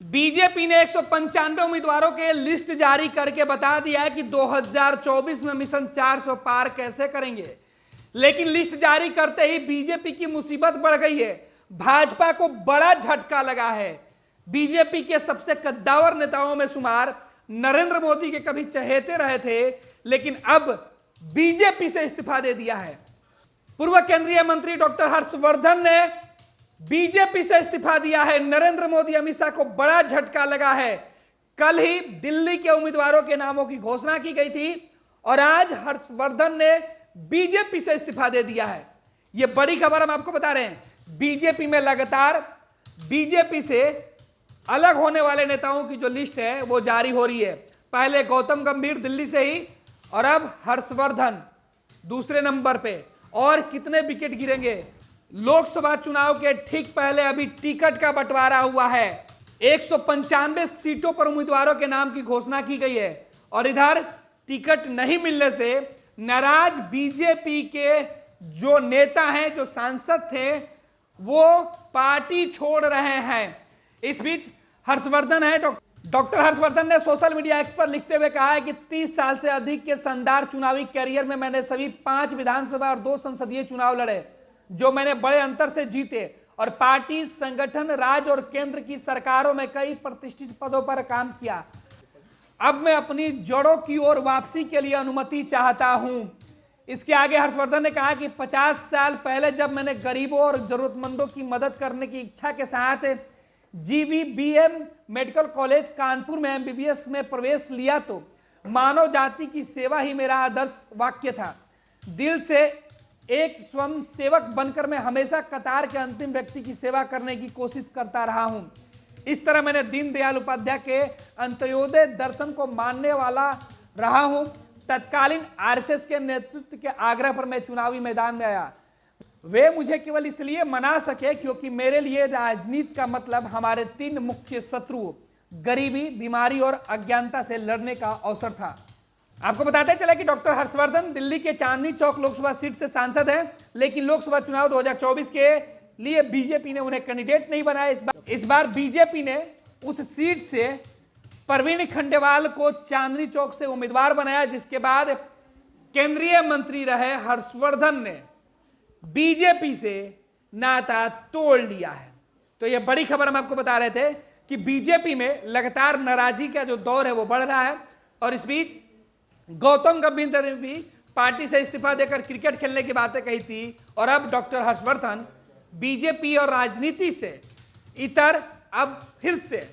BJP ने 195 उम्मीदवारों के लिस्ट जारी करके बता दिया है कि 2024 में मिशन 400 पार कैसे करेंगे। लेकिन लिस्ट जारी करते ही बीजेपी की मुसीबत बढ़ गई है। भाजपा को बड़ा झटका लगा है। बीजेपी के सबसे कद्दावर नेताओं में शुमार नरेंद्र मोदी के कभी चहेते रहे थे, लेकिन अब बीजेपी से इस्तीफा दे दिया है। पूर्व केंद्रीय मंत्री डॉक्टर हर्षवर्धन ने बीजेपी से इस्तीफा दिया है। नरेंद्र मोदी अमित शाह को बड़ा झटका लगा है। कल ही दिल्ली के उम्मीदवारों के नामों की घोषणा की गई थी और आज हर्षवर्धन ने बीजेपी से इस्तीफा दे दिया है। यह बड़ी खबर हम आपको बता रहे हैं। बीजेपी में लगातार बीजेपी से अलग होने वाले नेताओं की जो लिस्ट है वो जारी हो रही है। पहले गौतम गंभीर दिल्ली से ही और अब हर्षवर्धन दूसरे नंबर पे। और कितने विकेट गिरेंगे? लोकसभा चुनाव के ठीक पहले अभी टिकट का बंटवारा हुआ है। 195 सीटों पर उम्मीदवारों के नाम की घोषणा की गई है और इधर टिकट नहीं मिलने से नाराज बीजेपी के जो नेता हैं, जो सांसद थे, वो पार्टी छोड़ रहे हैं। इस बीच हर्षवर्धन है डॉक्टर हर्षवर्धन ने सोशल मीडिया एक्स पर लिखते हुए कहा है कि 30 साल से अधिक के शानदार चुनावी कैरियर में मैंने सभी 5 विधानसभा और 2 संसदीय चुनाव लड़े, जो मैंने बड़े अंतर से जीते और पार्टी, संगठन, राज्य और केंद्र की सरकारों में कई प्रतिष्ठित पदों पर काम किया। अब मैं अपनी जड़ों की ओर वापसी के लिए अनुमति चाहता हूं। इसके आगे हर्षवर्धन ने कहा कि 50 साल पहले जब मैंने गरीबों और जरूरतमंदों की मदद करने की इच्छा के साथ GVBM मेडिकल कॉलेज कानपुर में MBBS में प्रवेश लिया तो मानव जाति की सेवा ही मेरा आदर्श वाक्य था। दिल से एक स्वयं सेवक बनकर मैं हमेशा कतार के अंतिम व्यक्ति की सेवा करने की कोशिश करता रहा हूं। इस तरह मैंने दीनदयाल उपाध्याय के अंत्योदय दर्शन को मानने वाला रहा हूं। तत्कालीन RSS के नेतृत्व के आग्रह पर मैं चुनावी मैदान में आया। वे मुझे केवल इसलिए मना सके क्योंकि मेरे लिए राजनीति का मतलब हमारे 3 मुख्य शत्रु गरीबी, बीमारी और अज्ञानता से लड़ने का अवसर था। आपको बताते चला कि डॉक्टर हर्षवर्धन दिल्ली के चांदनी चौक लोकसभा सीट से सांसद हैं, लेकिन लोकसभा चुनाव 2024 के लिए बीजेपी ने उन्हें कैंडिडेट नहीं बनाया। इस बार बीजेपी ने उस सीट से प्रवीण खंडेवाल को चांदनी चौक से उम्मीदवार बनाया, जिसके बाद केंद्रीय मंत्री रहे हर्षवर्धन ने बीजेपी से नाता तोड़ लिया है। तो यह बड़ी खबर हम आपको बता रहे थे कि बीजेपी में लगातार नाराजगी का जो दौर है वो बढ़ रहा है। और इस बीच गौतम गंभीर ने भी पार्टी से इस्तीफा देकर क्रिकेट खेलने की बातें कही थी और अब डॉक्टर हर्षवर्धन बीजेपी और राजनीति से इतर अब फिर से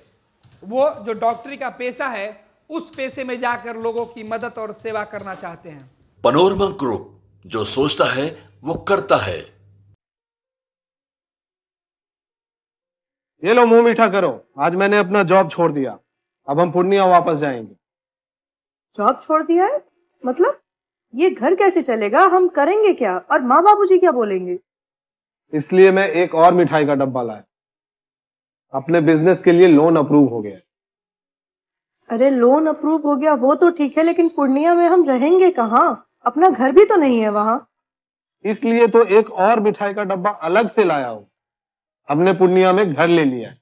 वो जो डॉक्टरी का पेशा है उस पेशे में जाकर लोगों की मदद और सेवा करना चाहते हैं। पनोरमा ग्रुप, जो सोचता है वो करता है। ये लो, मुंह मीठा करो। आज मैंने अपना जॉब छोड़ दिया। अब हम पूर्णिया वापस जाएंगे। जॉब छोड़ दिया है? मतलब ये घर कैसे चलेगा? हम करेंगे क्या? और माँ बाबूजी क्या बोलेंगे? इसलिए मैं एक और मिठाई का डब्बा लाया। अपने बिजनेस के लिए लोन अप्रूव हो गया। अरे लोन अप्रूव हो गया वो तो ठीक है, लेकिन पूर्णिया में हम रहेंगे कहाँ? अपना घर भी तो नहीं है वहां। इसलिए तो एक और मिठाई का डब्बा अलग से लाया हूं। हमने पूर्णिया में घर ले लिया है,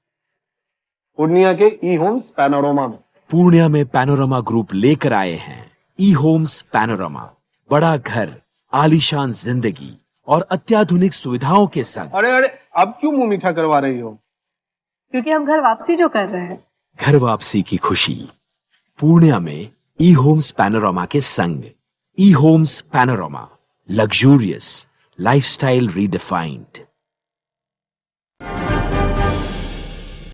पूर्णिया के E-Homes पैनोरमा में। पूर्णिया में पैनोरमा ग्रुप लेकर आए हैं E-Homes पैनोरमा। बड़ा घर, आलीशान जिंदगी और अत्याधुनिक सुविधाओं के संग। अरे अब क्यों मुंह मीठा करवा रही हो? क्योंकि हम घर वापसी जो कर रहे हैं। घर वापसी की खुशी पूर्णिया में E-Homes पैनोरमा के संग। E-Homes panorama, luxurious lifestyle redefined.